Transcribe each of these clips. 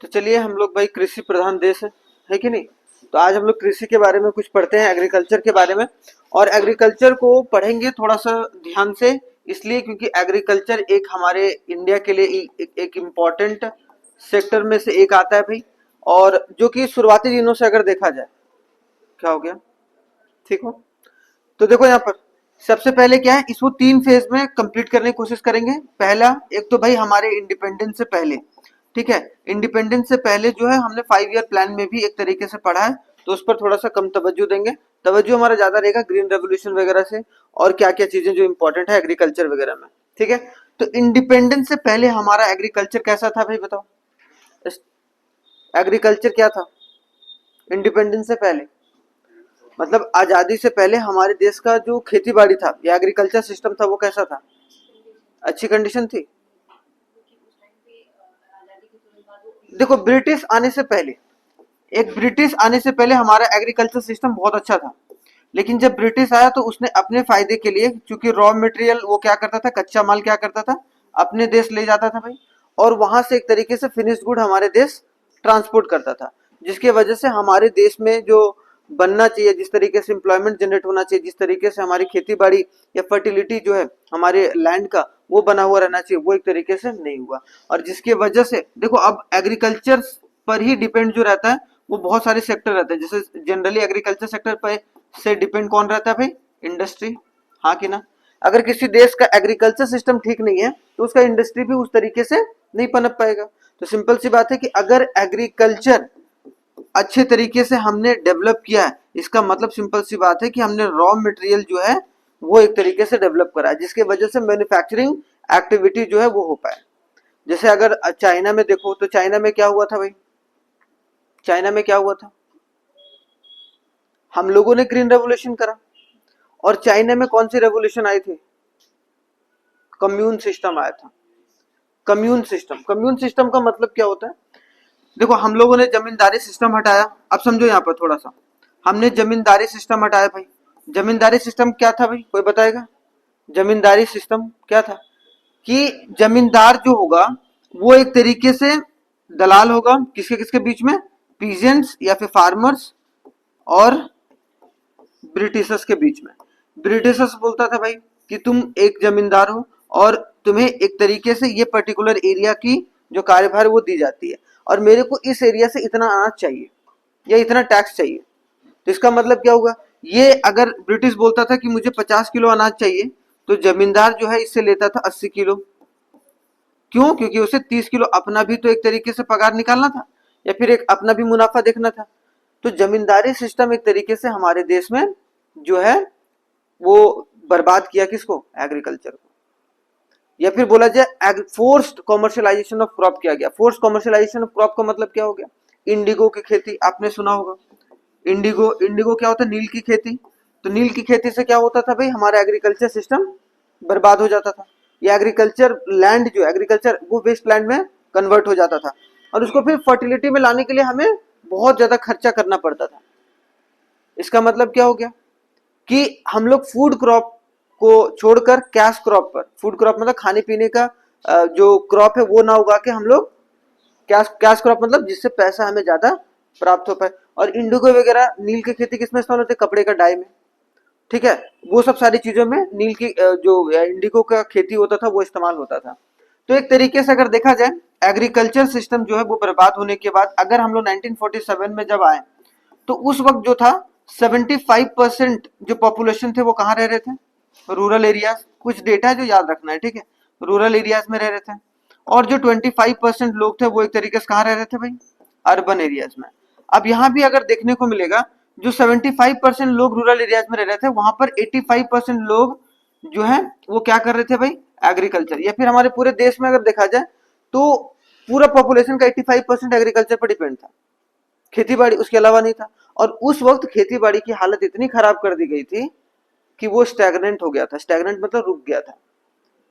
तो चलिए हम लोग भाई कृषि प्रधान देश है कि नहीं। तो आज हम लोग कृषि के बारे में कुछ पढ़ते हैं, एग्रीकल्चर के बारे में। और एग्रीकल्चर को पढ़ेंगे थोड़ा सा ध्यान से, इसलिए क्योंकि एग्रीकल्चर एक हमारे इंडिया के लिए एक इम्पॉर्टेंट सेक्टर में से एक आता है भाई। और जो कि शुरुआती दिनों से अगर देखा जाए, क्या हो गया, ठीक हो। तो देखो यहाँ पर सबसे पहले क्या है, इसको 3 फेज में कंप्लीट करने की कोशिश करेंगे। पहला, एक तो भाई हमारे इंडिपेंडेंस से पहले, ठीक है, इंडिपेंडेंस से पहले जो है हमने 5 ईयर प्लान में भी एक तरीके से पढ़ा है, तो उस पर थोड़ा सा कम तवज्जो देंगे। तवज्जो हमारा ज्यादा रहेगा ग्रीन रेवोल्यूशन वगैरह से, और क्या क्या चीजें जो इंपॉर्टेंट है एग्रीकल्चर वगैरह में, ठीक है। तो इंडिपेंडेंस से पहले हमारा एग्रीकल्चर कैसा था भाई, बताओ। एग्रीकल्चर क्या था इंडिपेंडेंस से पहले, मतलब आजादी से पहले हमारे देश का जो खेती बाड़ी था या एग्रीकल्चर सिस्टम था वो कैसा था, अच्छी कंडीशन थी। देखो ब्रिटिश आने से पहले, एक ब्रिटिश आने से पहले हमारा एग्रीकल्चर सिस्टम बहुत अच्छा था। लेकिन जब ब्रिटिश आया तो उसने अपने फायदे के लिए, क्योंकि रॉ मटेरियल वो क्या करता था, कच्चा माल क्या करता था, अपने देश ले जाता था भाई, और वहां से एक तरीके से फिनिश्ड गुड हमारे देश ट्रांसपोर्ट करता था। जिसकी वजह से हमारे देश में जो बनना चाहिए, जिस तरीके से एम्प्लॉयमेंट जनरेट होना चाहिए, जिस तरीके से हमारी खेती बाड़ी या फर्टिलिटी जो है हमारे लैंड का वो बना हुआ रहना चाहिए, वो एक तरीके से नहीं हुआ। और जिसकी वजह से देखो अब एग्रीकल्चर पर ही डिपेंड जो रहता है वो बहुत सारे सेक्टर रहते हैं। जैसे जनरली एग्रीकल्चर सेक्टर पर से डिपेंड कौन रहता है भाई, इंडस्ट्री, हाँ कि ना। अगर किसी देश का एग्रीकल्चर सिस्टम ठीक नहीं है तो उसका इंडस्ट्री भी उस तरीके से नहीं पनप पाएगा। तो सिंपल सी बात है कि अगर एग्रीकल्चर अच्छे तरीके से हमने डेवलप किया है, इसका मतलब सिंपल सी बात है कि हमने रॉ मटेरियल जो है वो एक तरीके से डेवलप करा है, जिसकी वजह से मैन्युफैक्चरिंग एक्टिविटी जो है वो हो पाए। जैसे अगर चाइना में देखो, तो चाइना में क्या हुआ था भाई, चाइना में क्या हुआ था, हम लोगों ने ग्रीन रेवोल्यूशन करा, और चाइना में कौन सी रेवोल्यूशन आई थी, कम्यून सिस्टम आया था। कम्यून सिस्टम, कम्यून सिस्टम का मतलब क्या होता है, देखो हम लोगों ने जमींदारी सिस्टम हटाया। अब समझो यहाँ पर थोड़ा सा, हमने जमींदारी सिस्टम हटाया भाई। जमींदारी सिस्टम क्या था भाई, कोई बताएगा, जमींदारी सिस्टम क्या था। कि जमींदार जो होगा वो एक तरीके से दलाल होगा, किसके किसके बीच में, पीजेंट्स या फिर फार्मर्स और ब्रिटिशर्स के बीच में। ब्रिटिशर्स बोलता था भाई कि तुम एक जमींदार हो और तुम्हें एक तरीके से ये पर्टिकुलर एरिया की जो कार्यभार वो दी जाती है, और मेरे को इस एरिया से इतना अनाज चाहिए या इतना टैक्स चाहिए। तो इसका मतलब क्या होगा, ये अगर ब्रिटिश बोलता था कि मुझे 50 किलो अनाज चाहिए, तो जमींदार जो है इससे लेता था 80 किलो। क्यों, क्योंकि उसे 30 किलो अपना भी तो एक तरीके से पगार निकालना था, या फिर एक अपना भी मुनाफा देखना था। तो जमींदारी सिस्टम एक तरीके से हमारे देश में जो है वो बर्बाद किया किसको, एग्रीकल्चर को। या फिर बोला जाए फोर्स्ड कॉमर्शियलाइजेशन ऑफ क्रॉप किया गया। फोर्स्ड कॉमर्शियलाइजेशन ऑफ क्रॉप का मतलब क्या हो गया, इंडिगो की खेती आपने सुना होगा। इंडिगो, इंडिगो क्या होता है, नील की खेती। तो नील की खेती से क्या होता था भाई, हमारा एग्रीकल्चर सिस्टम बर्बाद हो जाता था। ये एग्रीकल्चर लैंड जो एग्रीकल्चर वो वेस्ट लैंड में कन्वर्ट हो जाता था, और उसको फिर फर्टिलिटी में लाने के लिए हमें बहुत ज्यादा खर्चा करना पड़ता था। इसका मतलब क्या हो गया कि हम लोग फूड क्रॉप को छोड़कर कैश क्रॉप पर, फूड क्रॉप मतलब खाने पीने का जो क्रॉप है वो ना उगा के हम लोग कैश, कैश क्रॉप मतलब जिससे पैसा हमें ज्यादा प्राप्त हो पाए। और इंडिगो वगैरह नील की खेती किसमें इस्तेमाल होती है, कपड़े का डाई में, ठीक है। वो सब सारी चीजों में नील की जो इंडिगो का खेती होता था वो इस्तेमाल होता था। तो एक तरीके से अगर देखा जाए एग्रीकल्चर सिस्टम जो है वो बर्बाद होने के बाद, अगर हम लोग 1947 में जब आए, तो उस वक्त जो था 75% जो पॉपुलेशन थे वो कहाँ रह रहे थे, रूरल एरियाज। कुछ डेटा है जो याद रखना है, ठीक है, रूरल एरियाज में रह रहे थे। और जो 25% लोग थे वो एक तरीके से कहाँ रह रहे थे भाई, अर्बन एरियाज में। अब यहाँ भी अगर देखने को मिलेगा, जो 75% लोग रूरल एरियाज में रह रहे थे, वहां पर 85% लोग जो है वो क्या कर रहे थे भाई, एग्रीकल्चर। या फिर हमारे पूरे देश में अगर देखा जाए तो पूरा पॉपुलेशन का 85% एग्रीकल्चर पर डिपेंड था, खेती बाड़ी उसके अलावा नहीं था। और उस वक्त खेती बाड़ी की हालत इतनी खराब कर दी गई थी कि वो स्टैग्नेंट हो गया था। स्टैग्नेंट मतलब रुक गया था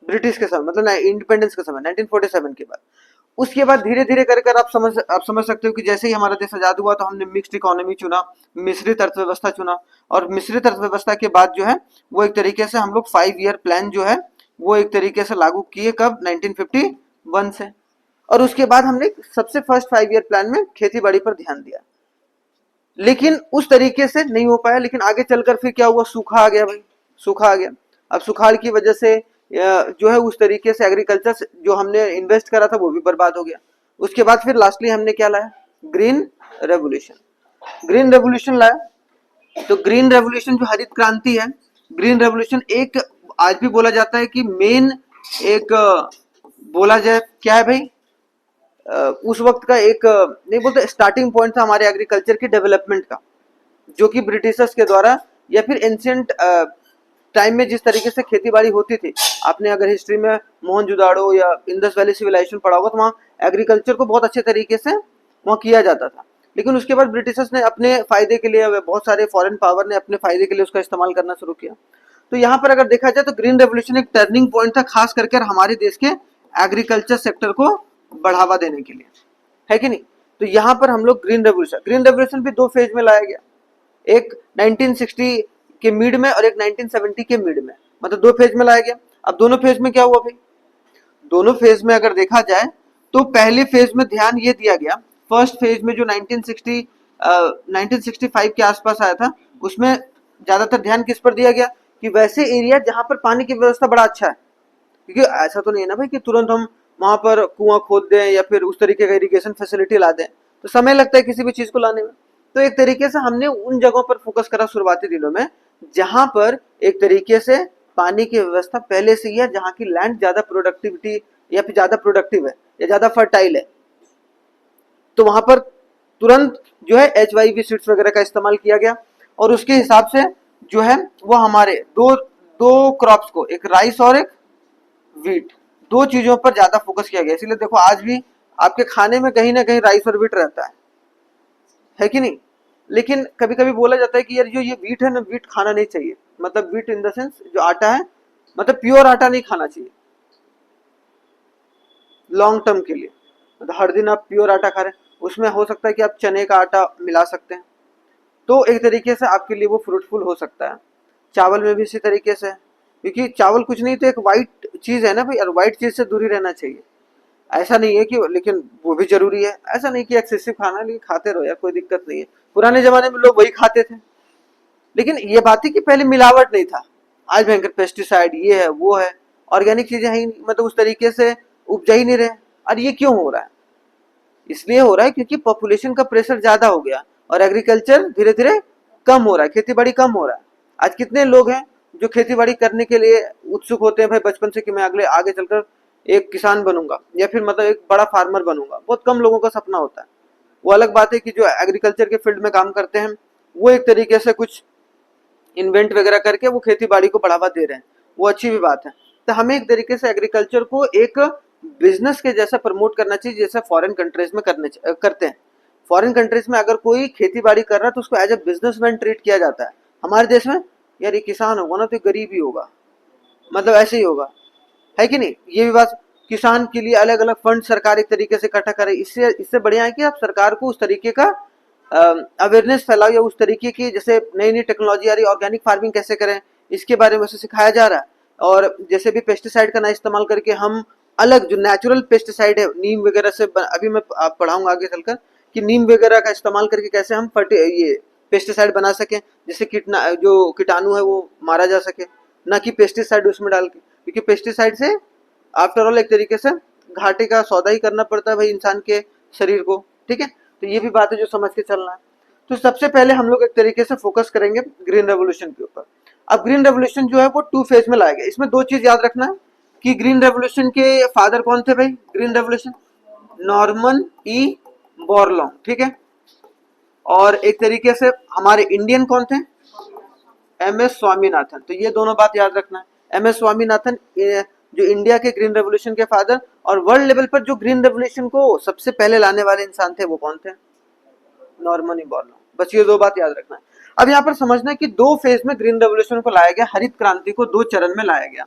ब्रिटिश के समय, मतलब इंडिपेंडेंस के समय 1947 के बाद। उसके बाद धीरे धीरे कर कर आप समझ सकते हो कि जैसे ही हमारा देश आजाद हुआ तो हमने मिक्स्ड इकोनॉमी चुना, मिश्रित अर्थव्यवस्था चुना। और मिश्रित अर्थव्यवस्था के बाद जो है वो एक तरीके से हम लोग 5 ईयर प्लान जो है वो एक तरीके से लागू किए, कब, 1951 से। और उसके बाद हमने सबसे फर्स्ट 5 ईयर प्लान में खेती बाड़ी पर ध्यान दिया, लेकिन उस तरीके से नहीं हो पाया। लेकिन आगे चलकर फिर क्या हुआ, सूखा आ गया भाई, सूखा आ गया। अब सुखाड़ की वजह से जो है उस तरीके से एग्रीकल्चर जो हमने इन्वेस्ट करा था वो भी बर्बाद हो गया। उसके बाद फिर लास्टली हमने क्या लाया, ग्रीन रेवोल्यूशन। ग्रीन रेवोल्यूशन लाया। तो ग्रीन रेवोल्यूशन जो हरित क्रांति है, ग्रीन रेवोल्यूशन एक आज भी बोला जाता है कि मेन एक बोला जाए क्या है भाई, उस वक्त का एक नहीं बोलते स्टार्टिंग पॉइंट था हमारे एग्रीकल्चर के डेवलपमेंट का, जो कि ब्रिटिशर्स के द्वारा या फिर एंशियंट टाइम में जिस तरीके से खेती बाड़ी होती थी। आपने अगर हिस्ट्री में मोहनजोदाड़ो या इंडस वैली सिविलाइजेशन पढ़ा होगा तो वहाँ एग्रीकल्चर को बहुत अच्छे तरीके से वहाँ किया जाता था। लेकिन उसके बाद ब्रिटिशर्स ने अपने फायदे के लिए, बहुत सारे फॉरेन पावर ने अपने फायदे के लिए उसका इस्तेमाल करना शुरू किया। तो यहाँ पर अगर देखा जाए तो ग्रीन रेवोल्यूशन एक टर्निंग पॉइंट था, खास करके हमारे देश के एग्रीकल्चर सेक्टर को बढ़ावा देने के लिए, है कि नहीं। तो यहाँ पर हम लोग ग्रीन रेवोल्यूशन भी 2 फेज में लाया गया, एक 1960 के मिड में और एक 1970 के मिड में, मतलब 2 फेज में लाया गया। अब दोनों फेज में क्या हुआ भाई, दोनों फेज में अगर देखा जाए तो पहले फेज में ध्यान ये दिया गया, फर्स्ट फेज में जो 1965 के आसपास आया था, उसमें ज्यादातर ध्यान किस पर दिया गया कि वैसे एरिया जहां पर पानी की व्यवस्था बड़ा अच्छा है। क्योंकि ऐसा तो नहीं है ना भाई कि तुरंत हम वहां पर कुआं खोद दें या फिर उस तरीके का इरिगेशन फैसिलिटी ला दें, तो समय लगता है किसी भी चीज को लाने में। तो एक तरीके से हमने उन जगहों पर फोकस करा शुरुआती दिनों में जहां पर एक तरीके से पानी की व्यवस्था पहले से ही है, जहां की लैंड ज्यादा प्रोडक्टिविटी या फिर ज्यादा प्रोडक्टिव है या ज्यादा फर्टाइल है। तो वहां पर तुरंत जो है HYV सीड्स वगैरह का इस्तेमाल किया गया, और उसके हिसाब से जो है वो हमारे दो क्रॉप्स को, एक राइस और एक वीट, 2 चीजों पर ज्यादा फोकस किया गया। इसलिए देखो आज भी आपके खाने में कहीं ना कहीं राइस और वीट रहता है कि नहीं। लेकिन कभी कभी बोला जाता है कि यार जो ये वीट है ना, वीट खाना नहीं चाहिए, मतलब वीट इन द सेंस जो आटा है, मतलब प्योर आटा नहीं खाना चाहिए लॉन्ग टर्म के लिए। मतलब हर दिन आप प्योर आटा खा रहे हैं, उसमें हो सकता है कि आप चने का आटा मिला सकते हैं, तो एक तरीके से आपके लिए वो फ्रूटफुल हो सकता है। चावल में भी इसी तरीके से, क्योंकि चावल कुछ नहीं तो एक वाइट चीज है ना भाई, और वाइट चीज से दूरी रहना चाहिए। ऐसा नहीं है कि, लेकिन वो भी जरूरी है, ऐसा नहीं कि एक्सेसिव खाना, लेकिन खाते रहो यार, कोई दिक्कत नहीं है। पुराने जमाने में लोग वही खाते थे, लेकिन ये बात है कि पहले मिलावट नहीं था, आज भयंकर पेस्टिसाइड ये है वो है, ऑर्गेनिक चीजें ही मतलब उस तरीके से उपजा ही नहीं रहे। और ये क्यों हो रहा है, इसलिए हो रहा है क्योंकि पॉपुलेशन का प्रेशर ज्यादा हो गया और एग्रीकल्चर धीरे धीरे कम हो रहा है, खेती बाड़ी कम हो रहा है। आज कितने लोग हैं जो खेती बाड़ी करने के लिए उत्सुक होते हैं भाई बचपन से कि मैं अगले आगे चलकर एक किसान बनूंगा या फिर मतलब एक बड़ा फार्मर बनूंगा, बहुत कम लोगों का सपना होता है। वो अलग बात है कि जो एग्रीकल्चर के फील्ड में काम करते हैं वो एक तरीके से कुछ इन्वेंट वगैरह करके वो खेती बाड़ी को बढ़ावा दे रहे हैं, वो अच्छी भी बात है। तो हमें एक तरीके से एग्रीकल्चर को एक बिजनेस के जैसा प्रमोट करना चाहिए, जैसा फॉरेन कंट्रीज में करते हैं। फॉरेन कंट्रीज में अगर कोई खेती बाड़ी कर रहा है तो उसको एज ए बिजनेसमैन ट्रीट किया जाता है। हमारे देश में यार ये किसान होगा ना तो गरीब ही होगा, मतलब ऐसे ही होगा, है कि नहीं। ये भी बात, किसान के लिए अलग अलग फंड सरकार एक तरीके से इकट्ठा करे, इससे इससे बढ़िया है कि आप सरकार को उस तरीके का अवेयरनेस फैलाओ, या उस तरीके की जैसे नई नई टेक्नोलॉजी आ रही है, ऑर्गेनिक फार्मिंग कैसे करें इसके बारे में सिखाया जा रहा है। और जैसे भी पेस्टिसाइड का ना इस्तेमाल करके हम अलग जो नेचुरल पेस्टिसाइड है नीम वगैरह से, अभी मैं पढ़ाऊंगा आगे चलकर कि नीम वगैरह का इस्तेमाल करके कैसे हम ये पेस्टिसाइड बना सकें, जिससे जो कीटाणु है वो मारा जा सके, ना कि पेस्टिसाइड उसमें डाल के। क्योंकि पेस्टिसाइड से आफ्टर ऑल एक तरीके से घाटे का सौदा ही करना पड़ता है भाई इंसान के शरीर को, ठीक है। तो ये भी बात है जो समझ के चलना है। तो सबसे पहले हम लोग एक तरीके से फोकस करेंगे ग्रीन रेवोल्यूशन के ऊपर। अब ग्रीन रेवोल्यूशन जो है वो 2 फेज में लाया गया। इसमें 2 चीज याद रखना है कि ग्रीन रेवोल्यूशन के फादर कौन थे भाई, ग्रीन रेवोल्यूशन नॉर्मन ई बोरलॉन्ग, ठीक है। और एक तरीके से हमारे इंडियन कौन थे, MS स्वामीनाथन। तो ये दोनों बात याद रखना है, MS स्वामीनाथन जो इंडिया के ग्रीन रेवोल्यूशन के फादर, और वर्ल्ड लेवल पर जो ग्रीन रेवोल्यूशन को सबसे पहले लाने वाले इंसान थे वो कौन थे, नॉर्मन ई बोरलॉन्ग। बस ये 2 बात याद रखना है। अब यहाँ पर समझना है कि 2 फेज में ग्रीन रेवोल्यूशन को लाया गया, हरित क्रांति को 2 चरण में लाया गया।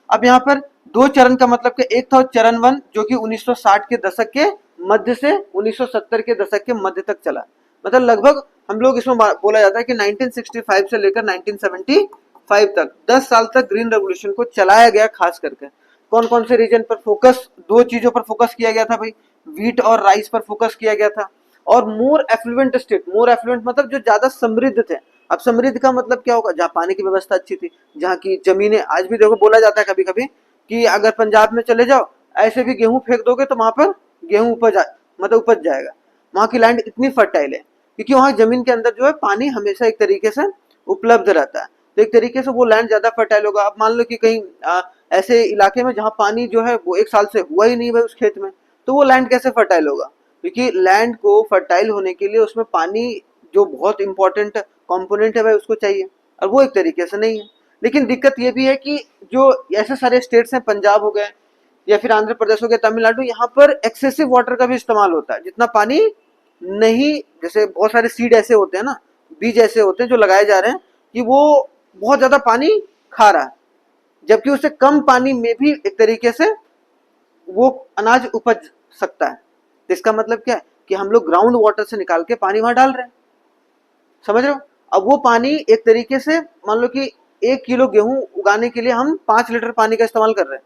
अब यहाँ पर 2 चरण का मतलब कि एक था चरण 1 जो कि 1960 के दशक के मध्य से 1970 के दशक के मध्य तक चला, मतलब लगभग हम लोग इसमें बोला जाता है कि 1965 से लेकर 1975 तक 10 साल तक ग्रीन रेवोल्यूशन को चलाया गया खास करके। कौन कौन से रीजन पर फोकस, दो चीजों पर फोकस किया गया था भाई, व्हीट और राइस पर फोकस किया गया था। और मोर एफ्लुएंट स्टेट, मोर एफ्लुएंट मतलब जो ज्यादा समृद्ध थे। अब समृद्ध का मतलब क्या होगा, जहाँ पानी की व्यवस्था अच्छी थी, जहाँ की जमीनें, आज भी देखो बोला जाता है कभी कभी कि अगर पंजाब में चले जाओ, ऐसे भी गेहूं फेंक दोगे तो वहां पर गेहूं मतलब उपज जाएगा। वहां की लैंड इतनी फर्टाइल है क्योंकि वहां जमीन के अंदर जो है पानी हमेशा एक तरीके से उपलब्ध रहता है, तो एक तरीके से वो लैंड ज्यादा फर्टाइल होगा। अब मान लो कि कहीं ऐसे इलाके में जहाँ पानी जो है वो एक साल से हुआ ही नहीं भाई उस खेत में, तो वो लैंड कैसे फर्टाइल होगा, क्योंकि लैंड को फर्टाइल होने के लिए उसमें पानी जो बहुत इंपॉर्टेंट कंपोनेंट है भाई उसको चाहिए, और वो एक तरीके से नहीं है। लेकिन दिक्कत ये भी है कि जो ऐसे सारे स्टेट्स हैं, पंजाब हो गए या फिर आंध्र प्रदेश हो गया, तमिलनाडु, यहाँ पर एक्सेसिव वाटर का भी इस्तेमाल होता है, जितना पानी नहीं, जैसे बहुत सारे सीड ऐसे होते हैं ना, बीज ऐसे होते हैं जो लगाए जा रहे हैं कि वो बहुत ज्यादा पानी खा रहा है, जबकि उससे कम पानी में भी एक तरीके से वो अनाज उपज सकता है। तो इसका मतलब क्या है कि हम लोग ग्राउंड वाटर से निकाल के पानी वहां डाल रहे हैं, समझ रहे हो। अब वो पानी एक तरीके से मान लो कि 1 किलो गेहूं उगाने के लिए हम 5 लीटर पानी का इस्तेमाल कर रहे हैं,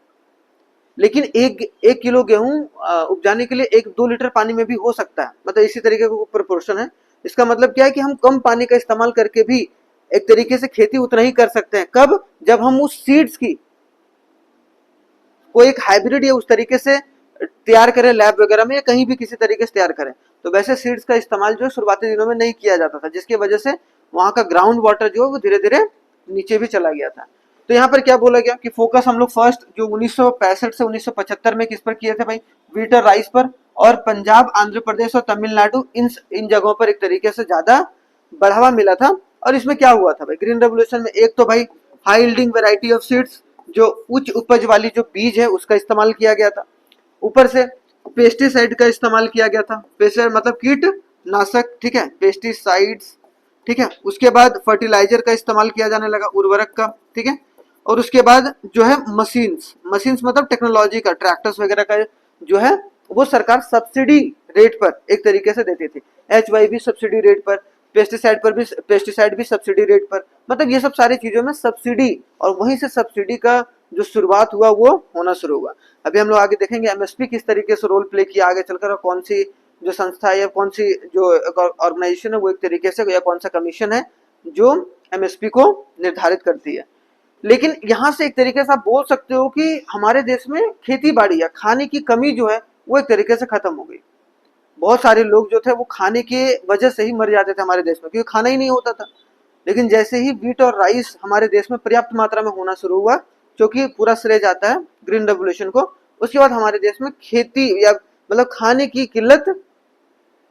लेकिन एक किलो गेहूं उपजाने के लिए 1-2 लीटर पानी में भी हो सकता है, मतलब इसी तरीके का प्रोपोर्शन है। इसका मतलब क्या है कि हम कम पानी का इस्तेमाल करके भी एक तरीके से खेती उतना ही कर सकते हैं। कब, जब हम उस सीड्स की कोई एक हाइब्रिड या उस तरीके से तैयार करें लैब वगैरह में, या कहीं भी किसी तरीके से तैयार करें। तो वैसे सीड्स का इस्तेमाल जो है शुरुआती दिनों में नहीं किया जाता था, जिसकी वजह से वहां का ग्राउंड वाटर जो है वो धीरे धीरे नीचे भी चला गया था। तो यहाँ पर क्या बोला गया कि फोकस हम लोग फर्स्ट जो 1965 से 1975 में किस पर किए थे भाई, व्हीट और राइस पर, और पंजाब, आंध्र प्रदेश और तमिलनाडु, इन जगहों पर एक तरीके से ज्यादा बढ़ावा मिला था। और इसमें क्या हुआ था भाई ग्रीन रेवोल्यूशन में, एक तो भाई high yielding variety of seeds, जो उच्च उपज वाली जो बीज है उसका इस्तेमाल किया गया था। ऊपर से पेस्टिसाइड का इस्तेमाल किया गया था, पेस्टिसाइड मतलब कीटनाशक, ठीक है, पेस्टिसाइड्स, ठीक है। उसके बाद फर्टिलाइजर का इस्तेमाल किया जाने लगा, उर्वरक का, ठीक है। और उसके बाद जो है मशीन्स मतलब टेक्नोलॉजी का, ट्रैक्टर्स वगैरह का जो है वो सरकार सब्सिडी रेट पर एक तरीके से देती थी। HY भी सब्सिडी रेट पर, पेस्टिसाइड भी सब्सिडी रेट पर, मतलब ये सब सारी चीजों में सब्सिडी, और वहीं से सब्सिडी का जो शुरुआत हुआ वो होना शुरू हुआ। अभी हम लोग आगे देखेंगे MSP किस तरीके से रोल प्ले किया आगे चलकर, और कौन सी जो संस्था है या कौन सी जो ऑर्गेनाइजेशन है वो एक तरीके से, या कौन सा कमीशन है जो MSP को निर्धारित करती है। लेकिन यहाँ से एक तरीके से आप बोल सकते हो कि हमारे देश में खेती बाड़ी या खाने की कमी जो है वो एक तरीके से खत्म हो गई। बहुत सारे लोग जो थे वो खाने के वजह से ही मर जाते थे हमारे देश में, क्योंकि खाना ही नहीं होता था। लेकिन जैसे ही व्हीट और राइस हमारे देश में पर्याप्त मात्रा में होना शुरू हुआ, क्योंकि पूरा श्रेय जाता है ग्रीन रेवोल्यूशन को, उसके बाद हमारे देश में खेती या मतलब खाने की किल्लत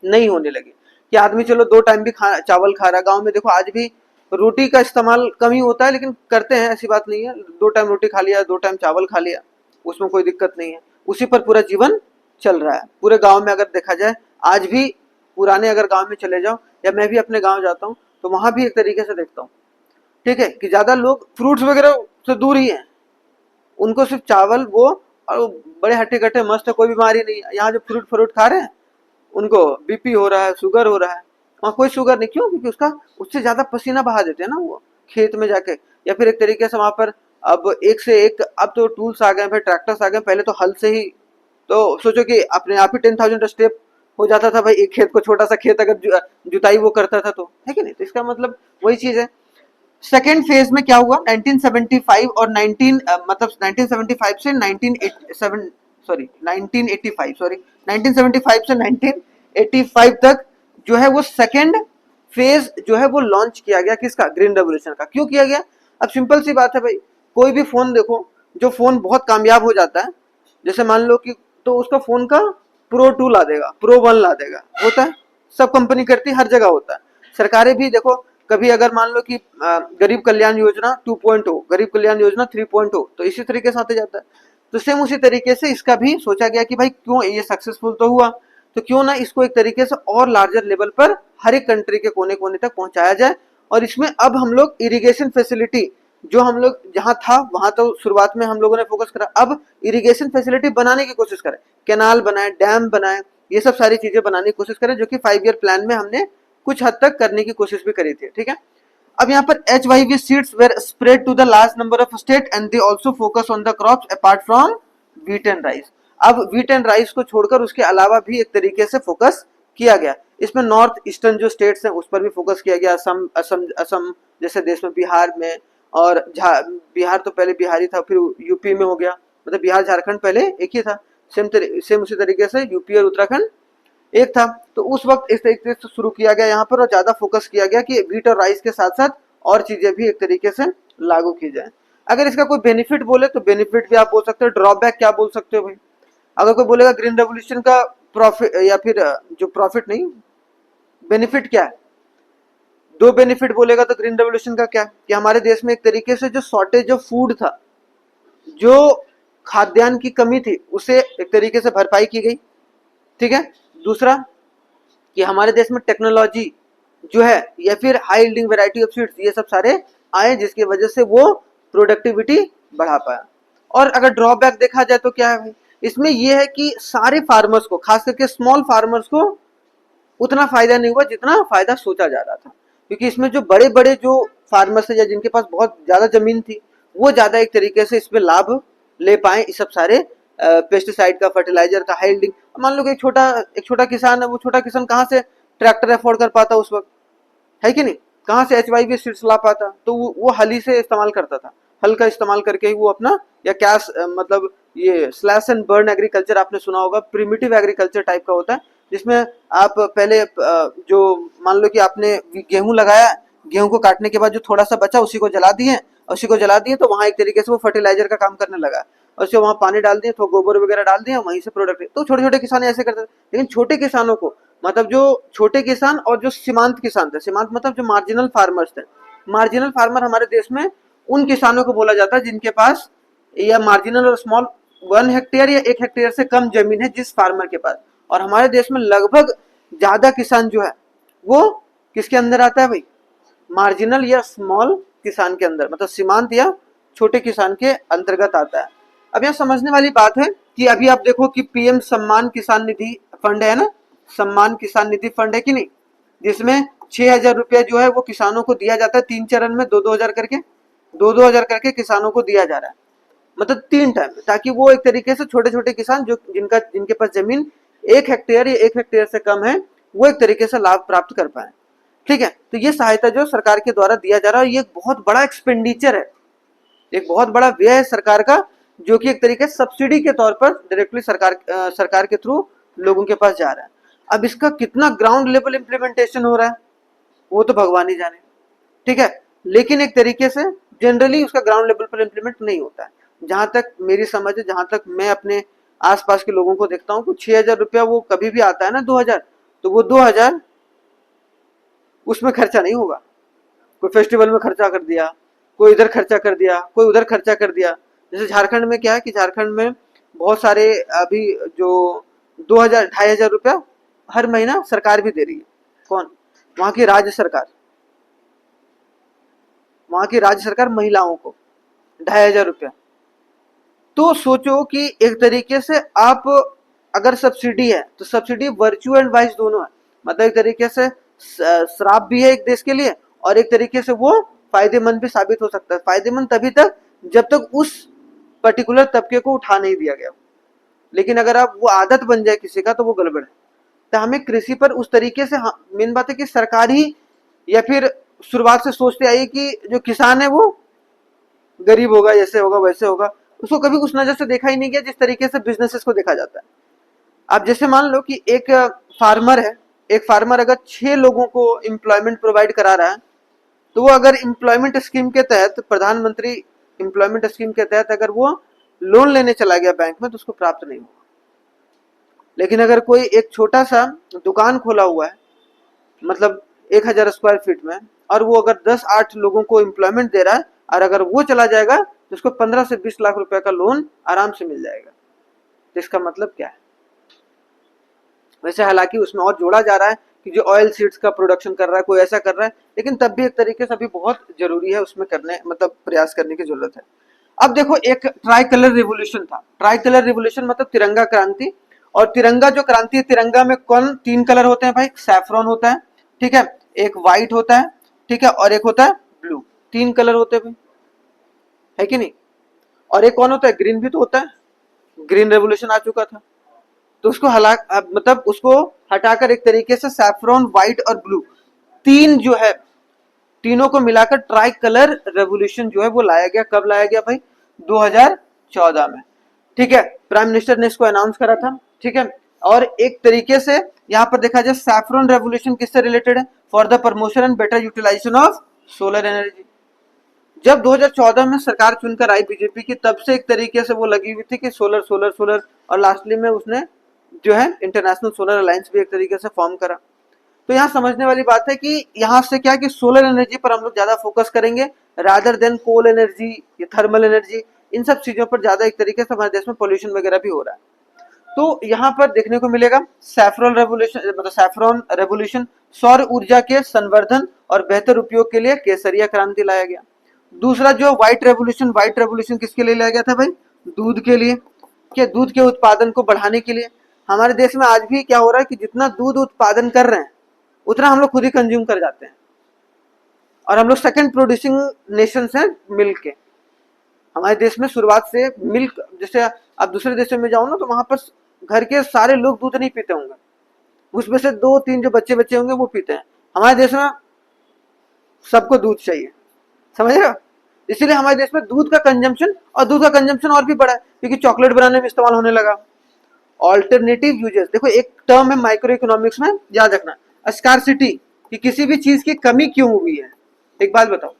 नहीं होने लगी कि आदमी चलो 2 टाइम भी चावल खा रहा है। गाँव में देखो आज भी रोटी का इस्तेमाल कम ही होता है, लेकिन करते हैं, ऐसी बात नहीं है। 2 टाइम रोटी खा लिया, 2 टाइम चावल खा लिया, उसमें कोई दिक्कत नहीं है, उसी पर पूरा जीवन चल रहा है पूरे गांव में। अगर देखा जाए आज भी पुराने अगर गांव में चले जाओ, या मैं भी अपने गांव जाता हूँ तो वहां भी एक तरीके से देखता हूँ, ठीक है, कि ज्यादा लोग फ्रूट्स वगैरह से दूर ही है, उनको सिर्फ चावल वो, और बड़े हट्टे कट्टे मस्त है, कोई बीमारी नहीं है। यहाँ जो फ्रूट फ्रूट खा रहे हैं उनको BP हो रहा है, शुगर हो रहा है। वहाँ कोई शुगर नहीं, क्यों, क्योंकि उसका उससे ज्यादा पसीना बहा देते हैं ना वो खेत में जाके, या फिर एक तरीके से वहां पर अब एक से एक, अब तो टूल्स आ गए, फिर ट्रैक्टर्स आ गए, पहले तो हल से ही, तो सोचो कि अपने आप ही 10,000 स्टेप हो जाता था भाई, एक खेत को, छोटा सा खेत अगर जुताई वो करता था तो, है कि नहीं। तो इसका मतलब वही चीज है। सेकेंड फेज में क्या हुआ, 1975 और 1975 से 1985 तक जो है वो सेकेंड फेज जो है वो लॉन्च किया गया, किसका, ग्रीन रेवोल्यूशन का। क्यों किया गया, अब सिंपल सी बात है भाई, कोई भी फोन देखो, जो फोन बहुत कामयाब हो जाता है, जैसे मान लो कि, तो उसका फोन का Pro 2 ला देगा, Pro 1 ला देगा, होता है, सब कंपनी करती है, हर जगह होता है। सरकारें भी देखो, कभी अगर मान लो कि गरीब कल्याण योजना 2.0, गरीब कल्याण योजना 3.0, तो इसी तरीके से आते जाता है। तो सेम उसी तरीके से इसका भी सोचा गया कि भाई क्यों ये सक्सेसफुल तो हुआ, तो क्यों ना इसको एक तरीके से और लार्जर लेवल पर हर एक कंट्री के कोने कोने तक पहुंचाया जाए। और इसमें अब हम लोग इरिगेशन फैसिलिटी, जो हम लोग जहां था वहां तो शुरुआत में हम लोगों ने फोकस करा, अब इरिगेशन फैसिलिटी बनाने की कोशिश करें, कैनाल बनाए, डैम बनाए, ये सब सारी चीजें बनाने की कोशिश करें, जो कि 5 ईयर प्लान में हमने कुछ हद तक करने की कोशिश भी करी थी, ठीक है। अब यहाँ पर HYV seeds were spread to the large number of state and they also focus on the crops apart from wheat and rice. अब व्हीट एंड राइस को छोड़कर उसके अलावा भी एक तरीके से फोकस किया गया। इसमें नॉर्थ ईस्टर्न जो स्टेट्स हैं उस पर भी फोकस किया गया, असम असम असम जैसे देश में, बिहार में, और बिहार तो पहले बिहारी था, फिर यूपी में हो गया, मतलब बिहार झारखंड पहले एक ही था, सेम उसी तरीके से यूपी और उत्तराखंड एक था। तो उस वक्त इस तरीके से शुरू किया गया यहाँ पर, और ज्यादा फोकस किया गया कि व्हीट और राइस के साथ साथ और चीजें भी एक तरीके से लागू की जाए। अगर इसका कोई बेनिफिट बोले तो बेनिफिट भी आप बोल सकते हो, ड्रॉबैक क्या बोल सकते हो भाई? अगर कोई बोलेगा ग्रीन रेवोल्यूशन का प्रॉफिट, या फिर जो प्रॉफिट नहीं, बेनिफिट क्या है, दो बेनिफिट बोलेगा तो ग्रीन रेवोल्यूशन का क्या, कि हमारे देश में एक तरीके से जो शॉर्टेज ऑफ फूड था, जो खाद्यान्न की कमी थी, उसे एक तरीके से भरपाई की गई। ठीक है। दूसरा कि हमारे देश में टेक्नोलॉजी जो है, या फिर high yielding variety of seeds, ये सब सारे आए, जिसकी वजह से वो प्रोडक्टिविटी बढ़ा पाया। और अगर ड्रॉबैक देखा जाए तो क्या है भाई, इसमें यह है कि सारे फार्मर्स को, खास करके स्मॉल फार्मर्स को उतना फायदा नहीं हुआ जितना फायदा सोचा जा रहा था, क्योंकि इसमें जो बड़े बड़े जो फार्मर्स थे या जिनके पास बहुत ज्यादा जमीन थी, वो ज्यादा एक तरीके से इसमें लाभ ले पाए इस सब सारे पेस्टिसाइड का, फर्टिलाइजर का, हाई यील्डिंग। मान लो कि एक छोटा किसान है, वो छोटा किसान कहाँ से ट्रैक्टर अफोर्ड कर पाता उस वक्त, है कि नहीं? कहाँ से HYV सीड्स ला पाता? तो वो हली से इस्तेमाल करता था, हल का इस्तेमाल करके ही वो अपना, या कैश मतलब ये स्लैश एंड बर्न एग्रीकल्चर आपने सुना होगा, प्रिमिटिव एग्रीकल्चर टाइप का होता है, जिसमें आप पहले जो मान लो कि आपने गेहूं लगाया, गेहूं को काटने के बाद जो थोड़ा सा बचा उसी को जला दिए, तो वहां एक तरीके से वो फर्टिलाइजर का काम करने लगा, और उससे वहां पानी डाल दिए, तो गोबर वगैरह डाल दिए, वहीं से प्रोडक्ट। तो छोटे छोटे किसान ऐसे करते थे, लेकिन छोटे किसानों को, मतलब जो छोटे किसान और जो सीमांत किसान थे, सीमांत मतलब जो मार्जिनल फार्मर्स थे, मार्जिनल फार्मर हमारे देश में उन किसानों को बोला जाता है जिनके पास, या मार्जिनल और स्मॉल, 1 हेक्टेयर या 1 हेक्टेयर से कम जमीन है जिस फार्मर के पास। और हमारे देश में लगभग ज्यादा किसान जो है वो किसके अंदर आता है भाई? मार्जिनल या स्मॉल किसान के अंदर, मतलब सीमांत या छोटे किसान के अंतर्गत आता है। अब यहाँ समझने वाली बात है कि अभी आप देखो कि PM सम्मान किसान निधि फंड है ना, सम्मान किसान निधि फंड है कि नहीं, जिसमें 6,000 रुपया जो है वो किसानों को दिया जाता है, 3 चरण में 2-2 हजार करके, 2-2 हजार करके किसानों को दिया जा रहा है, मतलब 3 टाइम, ताकि वो एक तरीके से छोटे छोटे किसान जो जिनके पास जमीन 1 हेक्टेयर या 1 हेक्टेयर से कम है, वो एक तरीके से लाभ प्राप्त कर पाए। ठीक है। तो ये सहायता जो सरकार के द्वारा दिया जा रहा है, ये एक बहुत बड़ा एक्सपेंडिचर है, एक बहुत बड़ा व्यय है सरकार का, जो कि एक तरीके से सब्सिडी के तौर पर डायरेक्टली सरकार के थ्रू लोगों के पास जा रहा है। अब इसका कितना ग्राउंड लेवल इम्प्लीमेंटेशन हो रहा है वो तो भगवान ही जाने। ठीक है। लेकिन एक तरीके से जनरली उसका ग्राउंड लेवल पर इम्प्लीमेंट नहीं होता है, जहां तक मेरी समझ है, जहां तक मैं अपने आसपास के लोगों को देखता हूँ, 6,000 रुपया वो कभी भी आता है ना, 2,000, तो वो 2,000 उसमें खर्चा नहीं होगा, कोई फेस्टिवल में खर्चा कर दिया, कोई इधर खर्चा कर दिया, कोई उधर खर्चा कर दिया। जैसे झारखंड में क्या है कि झारखंड में बहुत सारे अभी जो 2,000 2,500 रुपया हर महीना सरकार भी दे रही है। कौन? वहां की राज्य सरकार, वहां की राज्य सरकार महिलाओं को 2,500 रुपया। तो सोचो कि एक तरीके से आप, अगर सब्सिडी है तो सब्सिडी वर्च्यू एंड वाइस दोनों है, मतलब एक तरीके से श्राप भी है एक देश के लिए, और एक तरीके से वो फायदेमंद भी साबित हो सकता है। फायदेमंद तभी तक जब तक उस पर्टिकुलर तबके को उठा नहीं दिया गया, लेकिन अगर आप वो आदत बन जाए किसी का तो वो गड़बड़ है। तो हमें कृषि पर उस तरीके से, मेन बात है कि सरकार ही, या फिर शुरुआत से सोचते आई कि जो किसान है वो गरीब होगा, जैसे होगा वैसे होगा, उसको कभी उस नजर से देखा ही नहीं गया जिस तरीके से बिजनेसेस को देखा जाता है। आप जैसे मान लो कि एक फार्मर है, एक फार्मर अगर 6 लोगों को एम्प्लॉयमेंट प्रोवाइड करा रहा है, तो वो अगर एम्प्लॉयमेंट स्कीम के तहत, प्रधानमंत्री एम्प्लॉयमेंट स्कीम के तहत अगर वो लोन लेने चला गया बैंक में, तो उसको प्राप्त नहीं होगा। लेकिन अगर कोई एक छोटा सा दुकान खोला हुआ है, मतलब 1,000 स्क्वायर फीट में, और वो अगर 10-8 लोगों को एम्प्लॉयमेंट दे रहा है, और अगर वो चला जाएगा तो उसको 15 से 20 लाख रुपए का लोन आराम से मिल जाएगा। तो इसका मतलब क्या है? वैसे हालांकि उसमें और जोड़ा जा रहा है कि जो ऑयल सीड्स का प्रोडक्शन कर रहा है, कोई ऐसा कर रहा है, लेकिन तब भी एक तरीके से अभी बहुत जरूरी है उसमें करने, मतलब प्रयास करने की जरूरत है। अब देखो, एक ट्राई कलर रिवोल्यूशन था। ट्राई कलर रिवोल्यूशन मतलब तिरंगा क्रांति। और तिरंगा जो क्रांति है, तिरंगा में कौन 3 कलर होते हैं भाई? सैफरॉन होता है, ठीक है, एक व्हाइट होता है, ठीक है, और एक होता है ब्लू, 3 कलर होते हैं, है कि नहीं? और एक कौन होता है? ग्रीन भी तो होता है, ग्रीन रेवोल्यूशन आ चुका था, तो उसको मतलब उसको हटाकर एक तरीके से सैफरॉन, व्हाइट और ब्लू, तीन जो है, तीनों को मिलाकर ट्राई कलर रेवोल्यूशन जो है वो लाया गया। कब लाया गया भाई? 2014 में, ठीक है। प्राइम मिनिस्टर ने इसको अनाउंस करा था, ठीक है। और एक तरीके से यहां पर देखा जाए सैफरॉन रेवोल्यूशन किससे रिलेटेड है? For the promotion and better utilisation of solar energy. जब 2014 में सरकार चुनकर आई बीजेपी की, तब से एक तरीके से वो लगी हुई थी कि सोलर सोलर सोलर, और लास्टली में उसने जो है इंटरनेशनल सोलर अलायंस भी एक तरीके से फॉर्म करा। तो यहाँ समझने वाली बात है कि यहाँ से क्या कि सोलर एनर्जी पर हम लोग ज्यादा फोकस करेंगे रादर देन कोल एनर्जी या थर्मल एनर्जी, इन सब चीजों पर ज्यादा एक तरीके से हमारे देश में पोल्यूशन वगैरह भी हो रहा है। तो यहाँ पर देखने को मिलेगा सैफरॉन रेवोल्यूशन, मतलब सैफरॉन रेवोल्यूशन सौर ऊर्जा के संवर्धन और बेहतर उपयोग के लिए केसरिया क्रांति लाया गया। दूसरा जो व्हाइट रेवोल्यूशन, व्हाइट रेवोल्यूशन किसके लिए लाया गया था भाई? दूध के लिए, क्या दूध के उत्पादन को बढ़ाने के लिए। हमारे देश में आज भी क्या हो रहा है कि जितना दूध उत्पादन कर रहे हैं उतना हम लोग खुद ही कंज्यूम कर जाते हैं, और हम लोग सेकंड प्रोड्यूसिंग नेशन हैं मिल्क के। हमारे देश में शुरुआत से मिल्क, जैसे आप दूसरे देशों में जाओ ना तो वहां पर घर के सारे लोग दूध नहीं पीते होंगे, उसमें से 2-3 जो बच्चे बच्चे होंगे वो पीते हैं। हमारे देश में सबको दूध चाहिए, समझ रहे हो? इसीलिए हमारे देश में दूध का कंजम्पशन, और दूध का कंजम्पशन और भी बढ़ा है क्योंकि चॉकलेट बनाने में इस्तेमाल होने लगा। ऑल्टरनेटिव यूजेस, देखो एक टर्म है माइक्रो इकोनॉमिक्स में, याद रखना, स्कार्सिटी, कि किसी भी चीज की कमी क्यों हुई है। एक बात बताओ,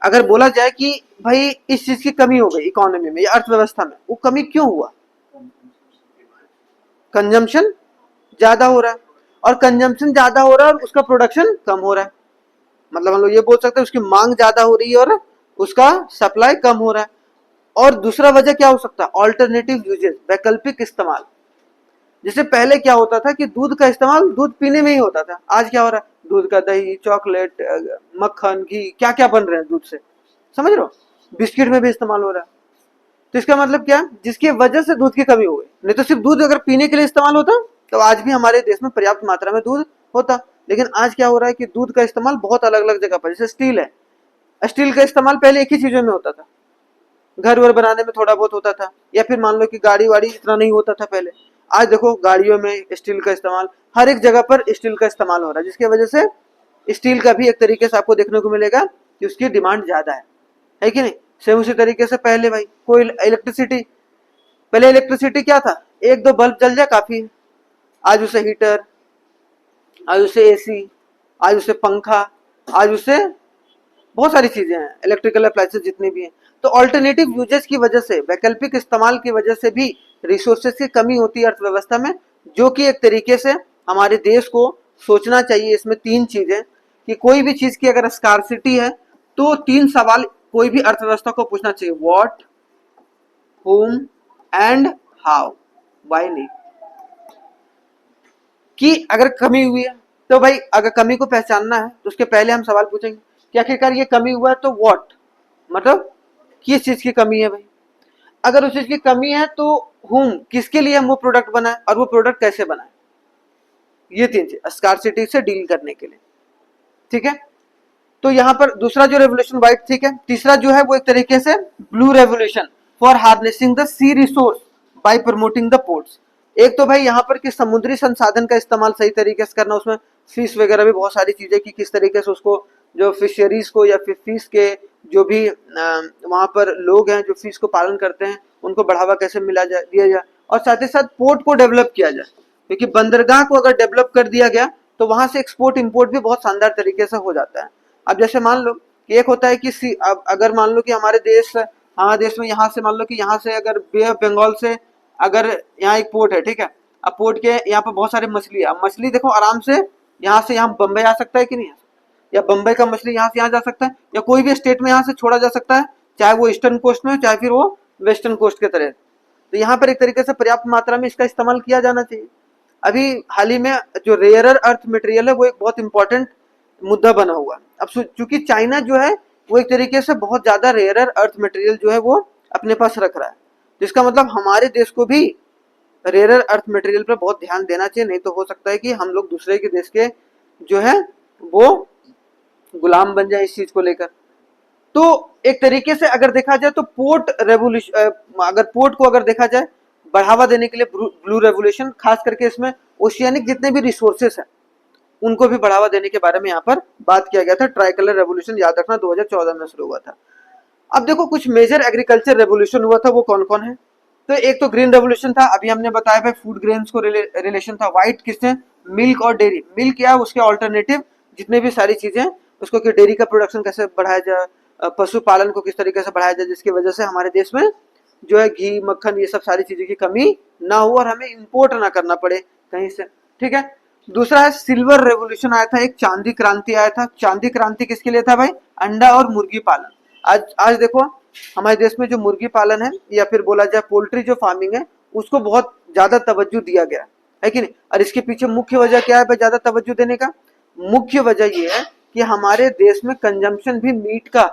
अगर बोला जाए कि भाई इस चीज की कमी हो गई इकोनॉमी में या अर्थव्यवस्था में, वो कमी क्यों हुआ? कंजम्पशन ज्यादा हो रहा है, और कंजम्पशन ज्यादा हो रहा है और उसका प्रोडक्शन कम हो रहा है, मतलब हम लोग ये बोल सकते हैं उसकी मांग ज्यादा हो रही है और उसका सप्लाई कम हो रहा है। और दूसरा वजह क्या हो सकता है? ऑल्टरनेटिव यूजेस, वैकल्पिक इस्तेमाल। जैसे पहले क्या होता था कि दूध का इस्तेमाल दूध पीने में ही होता था, आज क्या हो रहा है? दूध का दही, चॉकलेट, मक्खन, घी, क्या क्या बन रहे हैं दूध से, समझ रहे हो? बिस्किट में भी इस्तेमाल हो रहा है। तो इसका मतलब क्या? जिसकी वजह से दूध की कमी हो गई। नहीं तो सिर्फ दूध अगर पीने के लिए इस्तेमाल होता तो आज भी हमारे देश में पर्याप्त मात्रा में दूध होता। लेकिन आज क्या हो रहा है कि दूध का इस्तेमाल बहुत अलग अलग जगह पर, जैसे स्टील है, स्टील का इस्तेमाल पहले एक ही चीजों में होता था, घर वर बनाने में थोड़ा बहुत होता था, या फिर मान लो कि गाड़ी वाड़ी इतना नहीं होता था पहले। आज देखो गाड़ियों में स्टील का इस्तेमाल, हर एक जगह पर स्टील का इस्तेमाल हो रहा है, जिसकी वजह से स्टील का भी एक तरीके से आपको देखने को मिलेगा कि उसकी डिमांड ज्यादा है कि नहीं? सेम उसी तरीके से पहले भाई कोई इलेक्ट्रिसिटी, पहले इलेक्ट्रिसिटी क्या था? एक दो बल्ब जल जाए काफी है। आज उसे हीटर, आज उसे एसी, आज उसे पंखा, आज उसे बहुत सारी चीजें हैं, इलेक्ट्रिकल अप्लायंसेस जितनी भी हैं। तो ऑल्टरनेटिव यूजेस की वजह से, वैकल्पिक इस्तेमाल की वजह से भी रिसोर्सेज की कमी होती है अर्थव्यवस्था में, जो कि एक तरीके से हमारे देश को सोचना चाहिए। इसमें 3 चीजें, कि कोई भी चीज की अगर स्कार्सिटी है तो 3 सवाल कोई भी अर्थव्यवस्था को पूछना चाहिए, what, whom and how, why नहीं। कि अगर कमी हुई है तो भाई अगर कमी को पहचानना है तो उसके पहले हम सवाल पूछेंगे कि आखिरकार ये कमी हुआ है तो व्हाट, मतलब किस चीज की कमी है भाई। अगर उस चीज की कमी है तो whom, किसके लिए हम वो प्रोडक्ट बनाए और वो प्रोडक्ट कैसे बनाए। ये 3 चीज स्कार्सिटी से डील करने के लिए, ठीक है। तो यहाँ पर दूसरा जो रेवोल्यूशन व्हाइट, ठीक है। तीसरा जो है वो एक तरीके से blue revolution for harnessing the sea resource by promoting the ports. एक तो भाई यहाँ पर कि समुद्री संसाधन का इस्तेमाल सही तरीके से करना, उसमें फिश वगैरह भी बहुत सारी चीजें कि किस तरीके से उसको, जो फिशरीज को या फिर फिश के जो भी वहां पर लोग हैं जो फिश को पालन करते हैं उनको बढ़ावा कैसे मिला जाए, दिया जाए, और साथ ही साथ पोर्ट को डेवलप किया जाए, क्योंकि बंदरगाह को अगर डेवलप कर दिया गया तो वहां से एक्सपोर्ट इंपोर्ट भी बहुत शानदार तरीके से हो जाता है। अब जैसे मान लो कि एक होता है कि अब अगर मान लो कि हमारे देश में यहाँ से मान लो कि यहाँ से अगर बे ऑफ बंगाल से अगर यहाँ एक पोर्ट है, ठीक है। अब पोर्ट के यहाँ पर बहुत सारी मछली है, अब मछली देखो आराम से यहाँ से यहाँ बम्बई आ सकता है कि नहीं, या बम्बई का मछली यहाँ से यहाँ जा सकता है, या कोई भी स्टेट में यहाँ से छोड़ा जा सकता है, चाहे वो ईस्टर्न कोस्ट में हो चाहे फिर वो वेस्टर्न कोस्ट के तरह। तो यहाँ पर एक तरीके से पर्याप्त मात्रा में इसका इस्तेमाल किया जाना चाहिए। अभी हाल ही में जो रेयरर अर्थ मटेरियल है वो एक बहुत इंपॉर्टेंट मुद्दा बना हुआ। अब चूंकि चाइना जो है वो एक तरीके से बहुत ज्यादा रेयरर अर्थ मटेरियल जो है वो अपने पास रख रहा है, तो इसका मतलब हमारे देश को भी रेयरर अर्थ मटेरियल पर बहुत ध्यान देना चाहिए, नहीं तो हो सकता है कि हम लोग दूसरे के देश के जो है वो गुलाम बन जाए इस चीज को लेकर। तो एक तरीके से अगर देखा जाए तो पोर्ट रेवोल्यूशन, अगर पोर्ट को अगर देखा जाए बढ़ावा देने के लिए ब्लू रेवोल्यूशन, खास करके इसमें ओशियानिक जितने भी रिसोर्सेस हैं उनको भी बढ़ावा देने के बारे में यहाँ पर बात किया गया था। ट्राई कलर रेवोल्यूशन याद रखना 2014 में शुरू हुआ था। अब देखो कुछ मेजर एग्रीकल्चर रेवोल्यूशन हुआ था, वो कौन कौन है। तो एक तो ग्रीन रेवोल्यूशन था, अभी हमने बताया भाई फूड ग्रेन्स को रिलेशन था। व्हाइट किससे, मिल्क और डेयरी। मिल्क क्या, उसके ऑल्टरनेटिव जितने भी सारी चीजें उसको, कि डेयरी का प्रोडक्शन कैसे बढ़ाया जाए, पशुपालन को किस तरीके से बढ़ाया जाए जिसकी वजह से हमारे देश में जो है घी मक्खन ये सब सारी चीजों की कमी ना हो और हमें इंपोर्ट ना करना पड़े कहीं से। ठीक है। दूसरा है सिल्वर रेवोल्यूशन आया था, एक चांदी क्रांति आया था। चांदी क्रांति किसके लिए था भाई, अंडा और मुर्गी पालन। आज देखो हमारे देश में जो मुर्गी पालन है या फिर बोला जाए पोल्ट्री जो फार्मिंग है उसको बहुत ज्यादा तवज्जो दिया गया है कि नहीं। और इसके पीछे मुख्य वजह क्या है भाई ज्यादा तवज्जो देने का, मुख्य वजह ये है कि हमारे देश में कंजम्पशन भी मीट का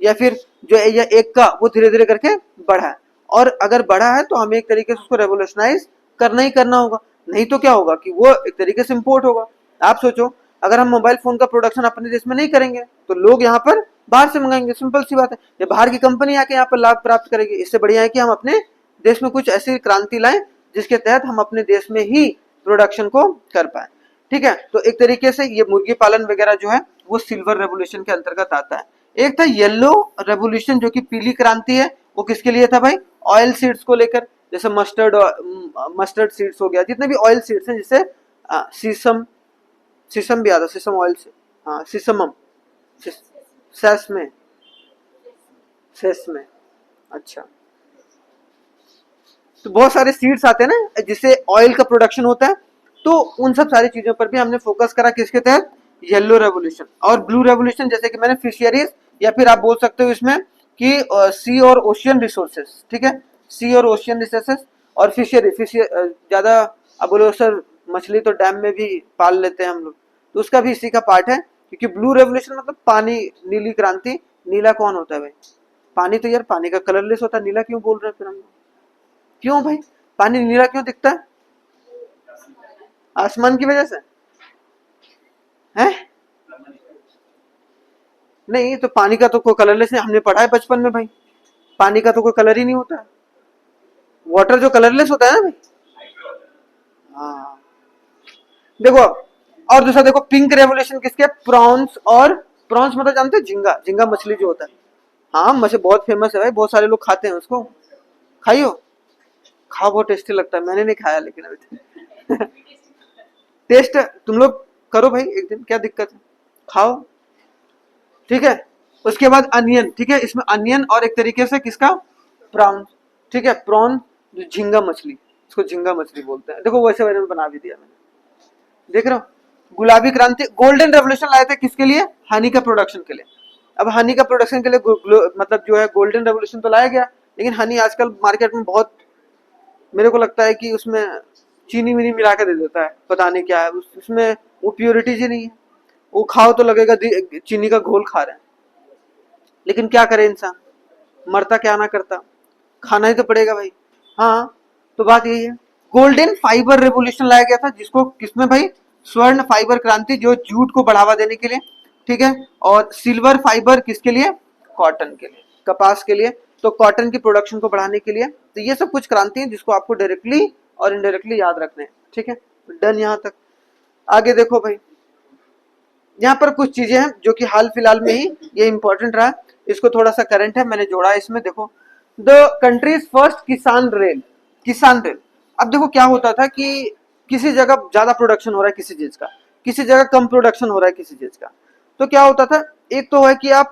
या फिर जो या एग का वो धीरे धीरे करके बढ़ा है। और अगर बढ़ा है तो हमें एक तरीके से उसको रेवोल्यूशनाइज करना ही करना होगा, नहीं तो क्या होगा कि वो एक तरीके से इंपोर्ट होगा। आप सोचो अगर हम मोबाइल फोन का प्रोडक्शन अपने देश में नहीं करेंगे तो लोग यहाँ पर बाहर से मंगाएंगे, सिंपल सी बात है। ये बाहर की कंपनी आके यहाँ पर लाभ प्राप्त करेगी। इससे बढ़िया है कि हम अपने देश में कुछ ऐसी क्रांति लाएं जिसके तहत हम अपने देश में ही प्रोडक्शन को कर पाए। ठीक है। तो एक तरीके से ये मुर्गी पालन वगैरह जो है वो सिल्वर रेवोल्यूशन के अंतर्गत आता है। एक था येलो रेवोल्यूशन जो कि पीली क्रांति है, वो किसके लिए था भाई, ऑयल सीड्स को लेकर। जैसे मस्टर्ड सीड्स हो गया, जितने भी ऑयल सीड्स हैं, जिससे सीसम भी आता, सीसम ऑयल से, हाँ सीसमम, सेसमे, अच्छा। तो बहुत सारे सीड्स आते हैं ना जिससे ऑयल का प्रोडक्शन होता है। तो उन सब सारी चीजों पर भी हमने फोकस करा किसके तहत, येलो रेवोल्यूशन। और ब्लू रेवोल्यूशन जैसे कि मैंने फिशरीज या फिर आप बोल सकते हो इसमें कि सी और ओशियन रिसोर्सेस। ठीक है, सी और ओशियन रिसोर्सेस और फिशरी ज्यादा अब बोलो सर मछली तो डैम में भी पाल लेते हैं हम लोग, तो उसका भी इसी का पार्ट है। क्योंकि ब्लू रेवोल्यूशन मतलब पानी, नीली क्रांति। नीला कौन होता है भाई, पानी तो यार पानी का कलरलेस होता है, नीला क्यों बोल रहे हैं फिर हम लोग, क्यों भाई पानी नीला क्यों दिखता है, आसमान की वजह से है? नहीं तो पानी का तो कोई कलरलेस नहीं, हमने पढ़ा है बचपन में भाई, पानी का तो कोई कलर ही नहीं होता है, वाटर जो कलरलेस होता है ना भाई। हाँ देखो, और दूसरा देखो पिंक रेवोल्यूशन किसके, प्रॉन्स। और प्रॉन्स मतलब जानते हैं झींगा, झींगा मछली जो होता है। हाँ मछली बहुत फेमस है भाई, बहुत सारे लोग खाते हैं उसको, खाइयो, खाओ बहुत टेस्टी लगता है। मैंने नहीं खाया लेकिन अभी टेस्ट तुम लोग करो भाई एक दिन, क्या दिक्कत है, खाओ। ठीक है। उसके बाद अनियन। ठीक है, इसमें अनियन और एक तरीके से किसका, प्रॉन। ठीक है, प्रॉन झींगा मछली, इसको झींगा मछली बोलते हैं। देखो वैसे मैंने बना भी दिया मैंने, देख रहे हो। गुलाबी क्रांति, गोल्डन रेवोल्यूशन लाए थे किसके लिए, हनी का प्रोडक्शन के लिए। अब हनी का प्रोडक्शन के लिए मतलब जो है गोल्डन रेवोल्यूशन तो लाया गया, लेकिन हनी आजकल मार्केट में बहुत, मेरे को लगता है कि उसमें चीनी वीनी मिला के दे देता है, पता नहीं क्या है उसमें, वो प्योरिटीज ही नहीं है। वो खाओ तो लगेगा चीनी का घोल खा रहे हैं, लेकिन क्या करे इंसान, मरता क्या ना करता, खाना ही तो पड़ेगा भाई। हाँ तो बात यही है। गोल्डन फाइबर रेवोल्यूशन लाया गया था, जिसको किसमें भाई, स्वर्ण फाइबर क्रांति, जो जूट को बढ़ावा देने के लिए। ठीक है। और सिल्वर फाइबर किसके लिए, कॉटन के लिए, कपास के लिए, तो कॉटन की प्रोडक्शन को बढ़ाने के लिए। तो ये सब कुछ क्रांति है जिसको आपको डायरेक्टली और इनडायरेक्टली याद रखने हैं। ठीक है, डन यहाँ तक। आगे देखो भाई, यहाँ पर कुछ चीजें हैं जो कि हाल फिलहाल में ही ये इंपॉर्टेंट रहा, इसको थोड़ा सा करंट है मैंने जोड़ा इसमें। देखो द कंट्रीज फर्स्ट किसान रेल, किसान रेल। अब देखो क्या होता था कि किसी जगह ज्यादा प्रोडक्शन हो रहा है किसी चीज का, किसी जगह कम प्रोडक्शन हो रहा है किसी चीज का, तो क्या होता था, एक तो है कि आप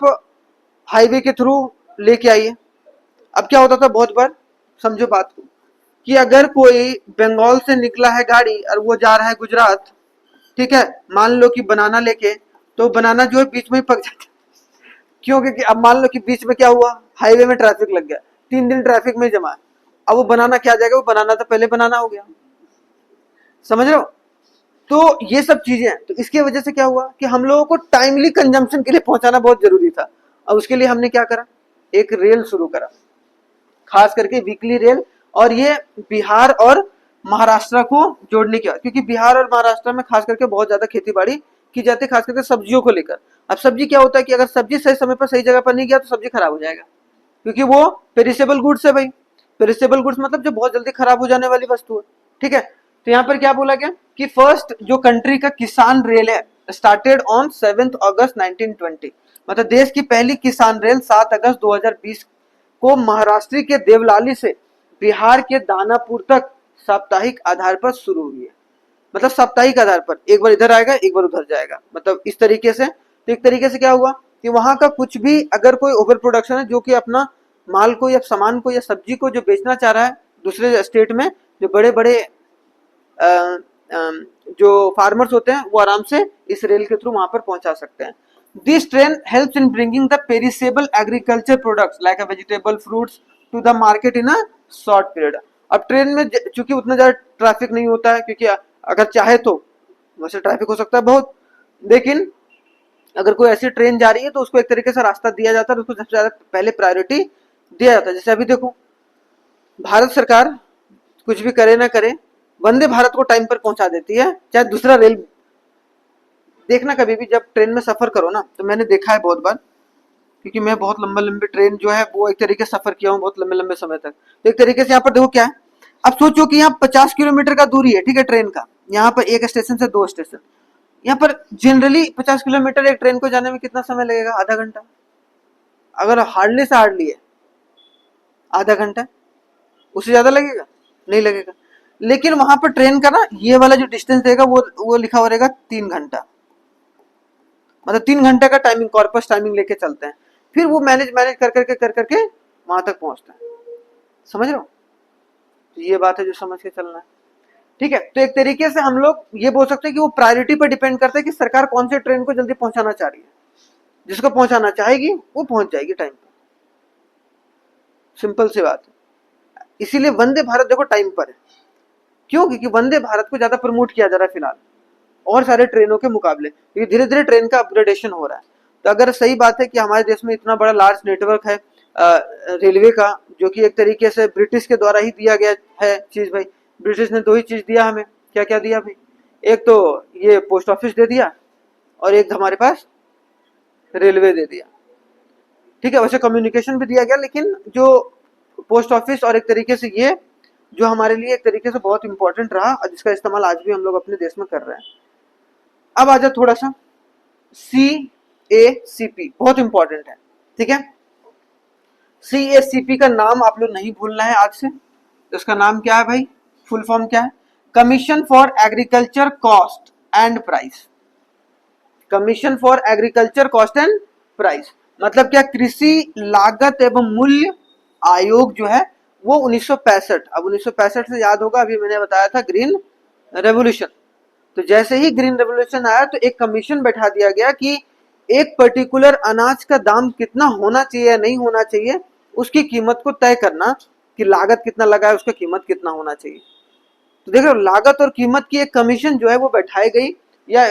हाईवे के थ्रू लेके आइए। अब क्या होता था बहुत बार, समझो बात को, कि अगर कोई बंगाल से निकला है गाड़ी और वो जा रहा है गुजरात, ठीक है, मान लो कि बनाना लेके, तो बनाना जो है बीच में ही पक जाता है। क्यों, क्योंकि अब मान लो कि बीच में क्या हुआ, हाईवे में ट्रैफिक लग गया, 3 दिन ट्रैफिक में जमा है। अब वो बनाना क्या जाएगा, वो बनाना तो पहले बनाना हो गया, समझ रहे हो। तो ये सब चीजें, तो इसकी वजह से क्या हुआ कि हम लोगों को टाइमली कंजम्पशन के लिए पहुंचाना बहुत जरूरी था। अब उसके लिए हमने क्या करा, एक रेल शुरू करा, खास करके वीकली रेल। और ये बिहार और महाराष्ट्र को जोड़ने की बात, क्योंकि बिहार और महाराष्ट्र में खास करके बहुत ज्यादा खेती बाड़ी की जाती है, खास करके सब्जियों को लेकर। अब सब्जी क्या होता है कि अगर सब्जी सही समय पर सही जगह पर नहीं गया तो सब्जी खराब हो जाएगा, क्योंकि वो पेरिसेबल गुड्स है भाई। पेरिसेबल गुड्स मतलब जो बहुत जल्दी खराब हो जाने वाली वस्तु है, ठीक है। तो यहाँ पर क्या बोला गया कि फर्स्ट जो कंट्री का किसान रेल है स्टार्टेड ऑन 7 अगस्त 1920, मतलब देश की पहली किसान रेल 7 अगस्त 2020 को महाराष्ट्र के देवलाली से बिहार के दानापुर तक साप्ताहिक आधार पर शुरू हुई है। मतलब साप्ताहिक आधार पर एक बार इधर आएगा एक बार उधर जाएगा, मतलब इस तरीके से। तो एक तरीके से क्या हुआ कि वहां का कुछ भी अगर कोई ओवर प्रोडक्शन है जो कि अपना माल को या सामान को या सब्जी को जो बेचना चाह रहा है दूसरे स्टेट में, जो बड़े बड़े जो फार्मर्स होते हैं वो आराम से इस रेल के थ्रू वहां पर पहुंचा सकते हैं। This train helps in bringing the perishable agriculture products like vegetable fruits to the market in a short period. अब ट्रेन में चूंकि उतना ज्यादा ट्रैफिक नहीं होता है, क्योंकि अगर चाहे तो वैसे ट्रैफिक हो सकता है बहुत, लेकिन अगर कोई ऐसी ट्रेन जा रही है तो उसको एक तरीके से रास्ता दिया जाता है, उसको सबसे ज्यादा पहले प्रायोरिटी दिया जाता है। जैसे अभी देखो भारत सरकार कुछ भी करे ना करे वंदे भारत को टाइम पर पहुंचा देती है, चाहे दूसरा रेल। देखना कभी भी जब ट्रेन में सफर करो ना, तो मैंने देखा है बहुत बार, क्योंकि मैं बहुत लंबा लंबे ट्रेन जो है वो एक तरीके से सफर किया हूँ बहुत लंबे लंबे समय तक। तो एक तरीके से यहाँ पर देखो क्या है, अब सोचो कि यहाँ 50 किलोमीटर का दूरी है, ठीक है, ट्रेन का, यहाँ पर एक स्टेशन से 2 स्टेशन, यहाँ पर जनरली 50 किलोमीटर एक ट्रेन को जाने में कितना समय लगेगा? आधा घंटा। अगर हार्डली से हार्डली है आधा घंटा, उससे ज्यादा लगेगा? नहीं लगेगा। लेकिन वहां पर ट्रेन का ना ये वाला जो डिस्टेंस रहेगा वो लिखा हुआ रहेगा 3 घंटा, मतलब 3 घंटे का टाइमिंग, कॉर्पस टाइमिंग लेके चलते हैं, फिर वो मैनेज कर करके वहां तक पहुंचता है। समझ रहे हो? तो ये बात है जो समझ के चलना है, ठीक है। तो एक तरीके से हम लोग ये बोल सकते हैं कि वो प्रायोरिटी पर डिपेंड करता है कि सरकार कौन से ट्रेन को जल्दी पहुंचाना चाह रही है। जिसको पहुंचाना चाहेगी वो पहुंच जाएगी टाइम पर, सिंपल सी बात है। इसीलिए वंदे भारत देखो टाइम पर है, क्यों? क्योंकि वंदे भारत को ज्यादा प्रमोट किया जा रहा है फिलहाल और सारे ट्रेनों के मुकाबले, क्योंकि धीरे धीरे ट्रेन का अपग्रेडेशन हो रहा है। तो अगर सही बात है कि हमारे देश में इतना बड़ा लार्ज नेटवर्क है रेलवे का, जो कि एक तरीके से ब्रिटिश के द्वारा ही दिया गया है चीज भाई। ब्रिटिश ने 2 ही चीज दिया हमें, क्या क्या दिया भाई? एक तो ये पोस्ट ऑफिस दे दिया और एक हमारे पास रेलवे दे दिया, ठीक है। वैसे कम्युनिकेशन भी दिया गया, लेकिन जो पोस्ट ऑफिस और एक तरीके से ये जो हमारे लिए एक तरीके से बहुत इंपॉर्टेंट रहा और जिसका इस्तेमाल आज भी हम लोग अपने देश में कर रहे हैं। अब आ जाओ थोड़ा सा CACP, बहुत इंपॉर्टेंट है, ठीक है। CACP का नाम आप लोग नहीं भूलना है आज से। उसका नाम क्या है भाई? फुल फॉर्म क्या है? Commission for agriculture cost and price. Commission for agriculture cost and price मतलब क्या? कृषि लागत एवं मूल्य आयोग जो है वो 1965। अब 1965 से याद होगा, अभी मैंने बताया था ग्रीन रेवोल्यूशन। तो जैसे ही ग्रीन रेवोल्यूशन आया तो एक कमीशन बैठा दिया गया कि एक पर्टिकुलर अनाज का दाम कितना होना चाहिए या नहीं होना चाहिए, उसकी कीमत को तय करना कि लागत कितना लगा है, उसका कीमत कितना होना चाहिए। तो देख रहे हो, लागत और कीमत की एक कमीशन जो है वो बैठाई गई या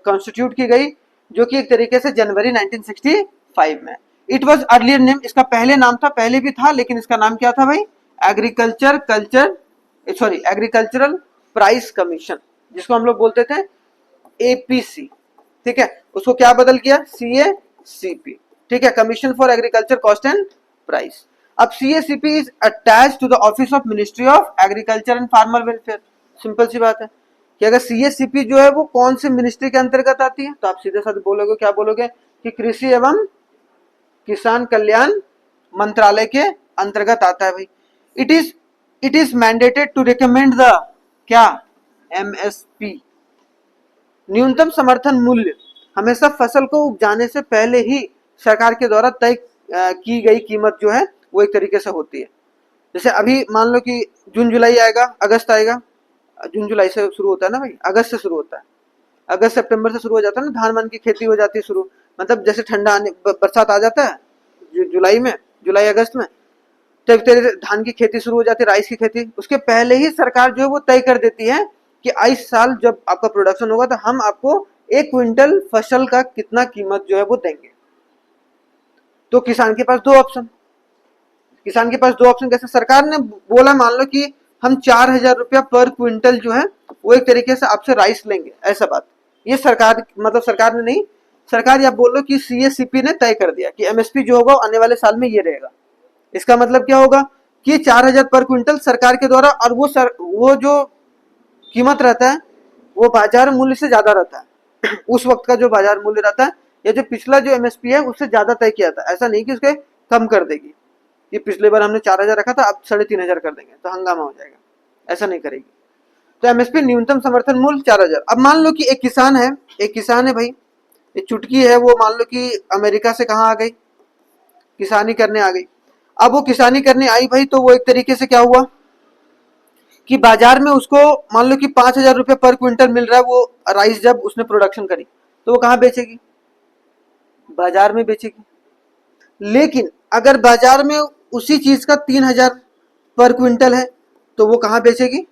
कॉन्स्टिट्यूट की गई, जो कि एक तरीके से जनवरी 1965 में। इट वॉज अर्लियर नेम, इसका पहले नाम था, पहले भी था, लेकिन इसका नाम क्या था भाई? एग्रीकल्चरल प्राइस कमीशन, जिसको हम लोग बोलते थे APC, ठीक है। उसको क्या बदल किया? CACP, ठीक है, commission for agriculture cost and price. अब CACP is attach to the office of ministry of agriculture and farmer welfare. Simple सी बात है कि अगर CACP जो है वो कौन से मिनिस्ट्री के अंतर्गत आती है, तो आप सीधे साधे बोलोगे, क्या बोलोगे कि कृषि एवं किसान कल्याण मंत्रालय के अंतर्गत आता है भाई। It is mandated to recommend the क्या? MSP, न्यूनतम समर्थन मूल्य, हमेशा फसल को उपजाने से पहले ही सरकार के द्वारा तय की गई कीमत जो है वो एक तरीके से होती है। जैसे अभी मान लो कि जून जुलाई आएगा, अगस्त आएगा, जून जुलाई से शुरू होता है ना भाई, अगस्त से शुरू होता है, अगस्त सितंबर से शुरू हो जाता है ना, धान मान की खेती हो जाती है शुरू, मतलब जैसे ठंडा आने बरसात आ जाता है जुलाई में, जुलाई अगस्त में, तब तेरे धान की खेती शुरू हो जाती है, राइस की खेती। उसके पहले ही सरकार जो है वो तय कर देती है कि इस साल जब आपका प्रोडक्शन होगा तो हम आपको 1 क्विंटल फसल का कितना कीमत जो है वो देंगे। तो किसान के पास 2 ऑप्शन, किसान के पास 2 ऑप्शन कैसे? सरकार ने बोला मान लो कि हम 4000 रुपया पर क्विंटल जो है वो एक तरीके से आपसे राइस लेंगे, ऐसा बात। ये सरकार, मतलब सरकार ने नहीं, सरकार या बोल लो कि सीएससीपी ने तय कर दिया कि एमएसपी जो होगा आने वाले साल में ये रहेगा। इसका मतलब क्या होगा कि 4000 पर क्विंटल सरकार के द्वारा, और वो जो कीमत रहता है वो बाजार मूल्य से ज्यादा रहता है उस वक्त का जो बाजार मूल्य रहता है या जो पिछला जो एमएसपी है उससे ज्यादा तय किया था। ऐसा नहीं कि उसके कम कर देगी कि पिछले बार हमने 4000 रखा था अब 3500 कर देंगे तो हंगामा हो जाएगा, ऐसा नहीं करेगी। तो एमएसपी न्यूनतम समर्थन मूल्य 4000। अब मान लो कि एक किसान है भाई, एक चुटकी है, वो मान लो कि अमेरिका से कहाँ आ गई, किसानी करने आ गई। अब वो किसानी करने आई भाई, तो वो एक तरीके से क्या हुआ कि बाजार में उसको मान लो कि 5000 रुपये पर क्विंटल मिल रहा है, वो राइस जब उसने प्रोडक्शन करी तो वो कहाँ बेचेगी, बाजार में बेचेगी। लेकिन अगर बाजार में उसी चीज का 3000 पर क्विंटल है तो वो कहाँ बेचेगी।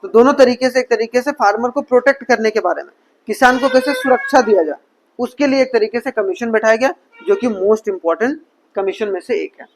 तो दोनों तरीके से, एक तरीके से फार्मर को प्रोटेक्ट करने के बारे में, किसान को कैसे सुरक्षा दिया जाए, उसके लिए एक तरीके से कमीशन बैठाया गया, जो कि मोस्ट इंपॉर्टेंट कमीशन में से एक है।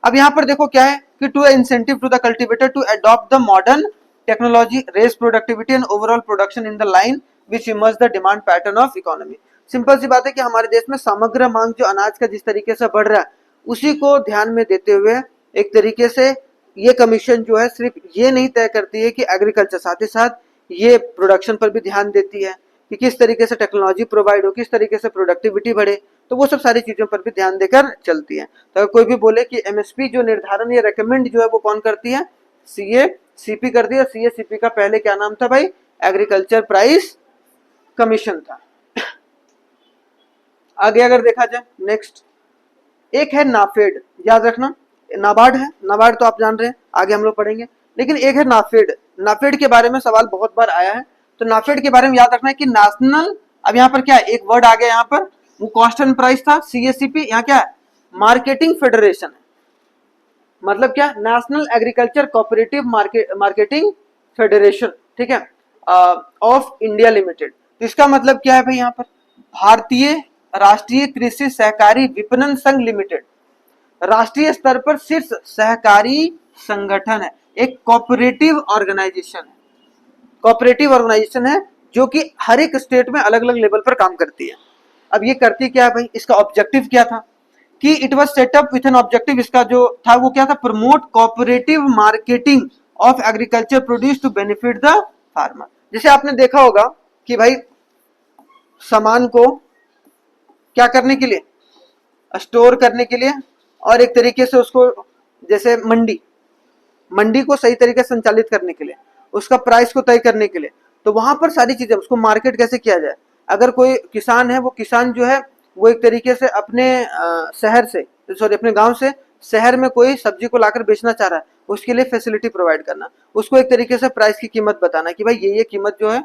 अब यहाँ पर देखो क्या है कि to incentive to the cultivator to adopt the modern technology, raise productivity and overall production in the line which emerge the demand pattern of economy. Simple सी बात है कि हमारे देश में समग्र मांग जो अनाज का जिस तरीके से बढ़ रहा है उसी को ध्यान में देते हुए एक तरीके से ये कमीशन जो है सिर्फ ये नहीं तय करती है कि एग्रीकल्चर, साथ ही साथ ये प्रोडक्शन पर भी ध्यान देती है कि किस तरीके से टेक्नोलॉजी प्रोवाइड हो, किस तरीके से प्रोडक्टिविटी बढ़े, तो वो सब सारी चीजों पर भी ध्यान देकर चलती है। तो अगर कोई भी बोले कि एमएसपी जो निर्धारण या रेकमेंड जो है वो कौन करती है, सीएसीपी करती है। सीएसीपी का पहले क्या नाम था भाई, एग्रीकल्चर प्राइस कमीशन था। आगे अगर देखा जाए नेक्स्ट एक है नाफेड, याद रखना, नाबार्ड है, नाबार्ड तो आप जान रहे हैं, आगे हम लोग पढ़ेंगे। लेकिन एक है नाफेड, नाफेड के बारे में सवाल बहुत बार आया है, तो नाफेड के बारे में याद रखना है कि नेशनल, अब यहाँ पर क्या है, एक वर्ड आ गया यहाँ पर, वो कॉस्ट एंड प्राइस था, सीएसीपी, यहाँ क्या है, मार्केटिंग फेडरेशन है। मतलब क्या, national agriculture cooperative marketing federation, ठीक है, ऑफ इंडिया लिमिटेड। तो इसका मतलब क्या है भाई, यहाँ पर भारतीय राष्ट्रीय कृषि सहकारी विपणन संघ लिमिटेड राष्ट्रीय स्तर पर शीर्ष सहकारी संगठन है, एक कोऑपरेटिव ऑर्गेनाइजेशन है, कोऑपरेटिव ऑर्गेनाइजेशन है जो कि हर एक स्टेट में अलग अलग लेवल पर काम करती है। अब ये करती क्या है भाई, इसका ऑब्जेक्टिव क्या था कि it was set up with an objective, इसका जो था वो क्या था, promote cooperative marketing of agriculture produce to benefit the farmer. जैसे आपने देखा होगा कि भाई सामान को क्या करने के लिए, स्टोर करने के लिए, और एक तरीके से उसको, जैसे मंडी को सही तरीके से संचालित करने के लिए, उसका प्राइस को तय करने के लिए, तो वहां पर सारी चीजें, उसको मार्केट कैसे किया जाए। अगर कोई किसान है, वो किसान जो है वो एक तरीके से अपने शहर से, सॉरी अपने गांव से शहर में कोई सब्जी को लाकर बेचना चाह रहा है, उसके लिए फैसिलिटी प्रोवाइड करना, उसको एक तरीके से प्राइस की कीमत बताना कि भाई ये कीमत जो है